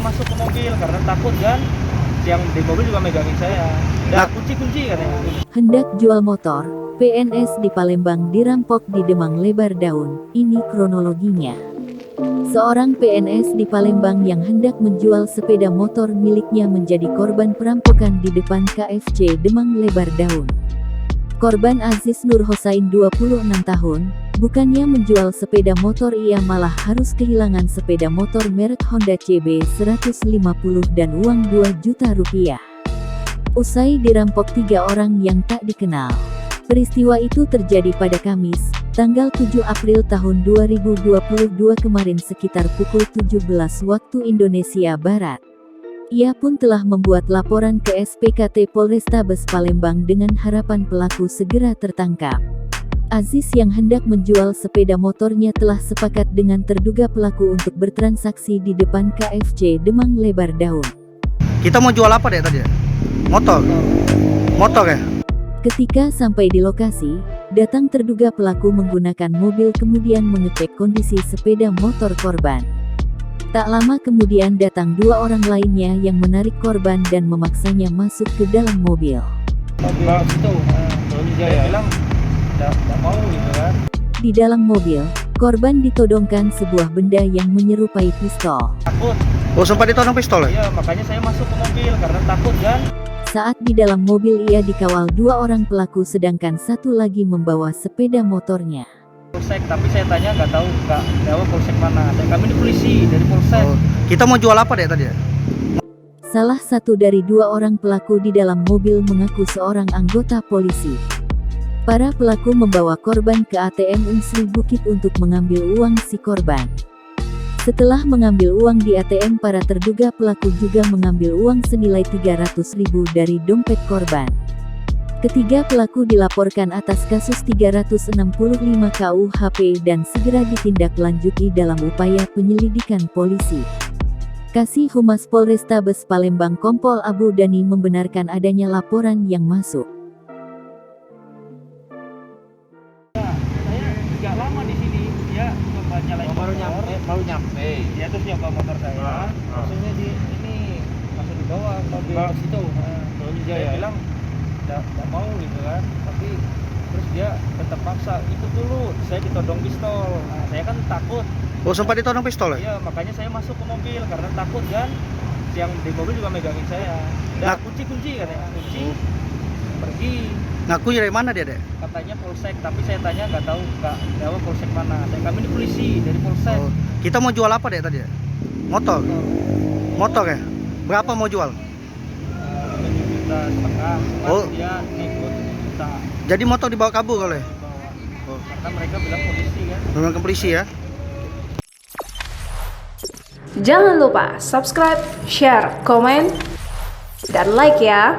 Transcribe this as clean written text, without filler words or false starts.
masuk ke mobil karena takut kan. Yang di mobil juga megangin saya. Udah kunci-kunci katanya. Hendak jual motor, PNS di Palembang dirampok di Demang Lebar Daun. Ini kronologinya. Seorang PNS di Palembang yang hendak menjual sepeda motor miliknya menjadi korban perampokan di depan KFC Demang Lebar Daun. Korban Aziz Nur Hosain 26 tahun, bukannya menjual sepeda motor, ia malah harus kehilangan sepeda motor merek Honda CB 150 dan uang 2 juta rupiah. Usai dirampok 3 orang yang tak dikenal. Peristiwa itu terjadi pada Kamis, tanggal 7 April tahun 2022 kemarin sekitar pukul 17 waktu Indonesia Barat. Ia pun telah membuat laporan ke SPKT Polrestabes Palembang dengan harapan pelaku segera tertangkap. Aziz yang hendak menjual sepeda motornya telah sepakat dengan terduga pelaku untuk bertransaksi di depan KFC Demang Lebar Daun. Kita mau jual apa deh tadi? Motor? Motor ya? Ketika sampai di lokasi, datang terduga pelaku menggunakan mobil kemudian mengecek kondisi sepeda motor korban. Tak lama kemudian datang 2 orang lainnya yang menarik korban dan memaksanya masuk ke dalam mobil. Mobil itu, dia bilang nggak mau gitu kan. Di dalam mobil, korban ditodongkan sebuah benda yang menyerupai pistol. Takut. Oh, sempat ditodong pistol ya? Iya, makanya saya masuk ke mobil karena takut kan. Saat di dalam mobil ia dikawal 2 orang pelaku sedangkan satu lagi membawa sepeda motornya. Polsek, tapi saya tanya nggak tahu polsek mana. Kami di polisi dari polsek. Oh, kita mau jual apa deh tadi? Salah satu dari 2 orang pelaku di dalam mobil mengaku seorang anggota polisi. Para pelaku membawa korban ke ATM Unsri Bukit untuk mengambil uang si korban. Setelah mengambil uang di ATM, para terduga pelaku juga mengambil uang senilai 300.000 dari dompet korban. Ketiga pelaku dilaporkan atas kasus 365 KUHP dan segera ditindaklanjuti dalam upaya penyelidikan polisi. Kasih Humas Polrestabes Palembang Kompol Abu Dhani membenarkan adanya laporan yang masuk. Saya nggak lama di sini, dia coba nyalain baru nyampe. Dia terus nyoba motor saya. Maksudnya di ini masuk di bawah mobil ke situ. Dia bilang nggak mau gitu kan, tapi terus dia tetap paksa ikut dulu. Saya ditodong pistol. Nah, saya kan takut. Oh, sempat ditodong pistol ya? Iya, makanya saya masuk ke mobil karena takut kan. Yang di mobil juga megangin saya. Udah kunci katanya, kunci. Pergi. Ngaku dari mana dia deh? Katanya polsek, tapi saya tanya nggak tahu polsek mana. Kami di polisi dari polsek. Oh, kita mau jual apa deh tadi? Motor? Motor ya? Berapa mau jual? 7,5 juta. Oh. Dia ikut 7 juta. Jadi motor dibawa kabur oleh? Oh. Karena mereka bilang polisi kan. Memang ke polisi ya? Jangan lupa subscribe, share, komen, dan like ya.